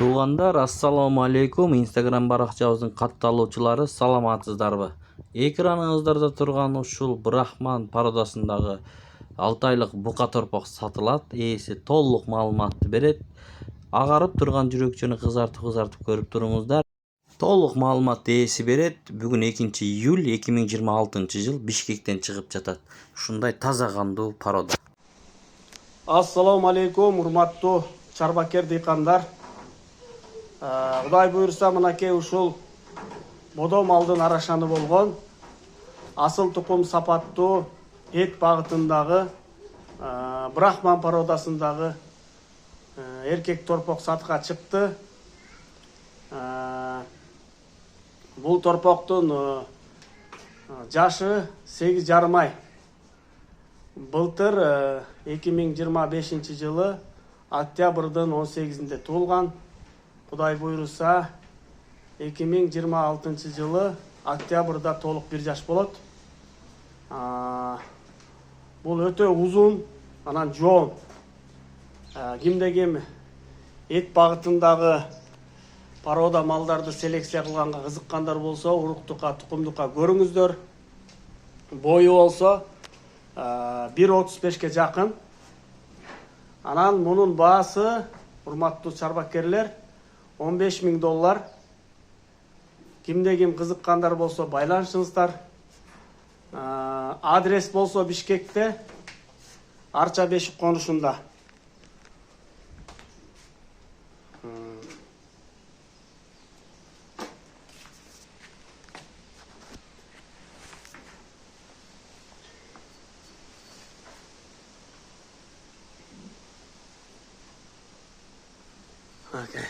Туугандар, ассаламу алейкум. Instagram баракчабыздын катталуучулары, саламатсыздарбы? Экраныңыздарда турган ушул Брахман породасындагы 6 айлык бука торпок сатылат. Ээси толук маалыматты берет. Агарып турган жүрөкчөнү кызартып көрүп туруңуздар. Толук маалыматты ээси берет. Бүгүн 2-июль 2026-жыл Бишкектен чыгып жатат. Ушундай таза кандуу порода. Ассаламу алейкум, урматтуу чарбакер дыйкандар. Кудай буйрса, мынакей ушул бодо малдын арашаны болгон асыл тукум сапаттуу эт багытындагы Брахман породасындагы эркек торпок сатка чыкты. Бул торпоктун жашы 8,5 ай. Былтыр 2025 жылы октябрдын 18-inde туулган. Кудай буйруса 2026 жылы октябрда толук 1 жаш болот. Бул өтө узун, анан жоон. Кимде ким эт багытындагы порода малдарды селекция кылганга кызыккандар болсо, уруктукка, тукумдукка көрүңүздөр. Бою болсо 1,35-ке жакын. Анан мунун баасы, урматтуу чарбакерлер, $15,000. Кимде ким кызыккандар болсо байланышыңыздар. Адрес болсо Бишкекте, Арча Бешик конушунда. Okay.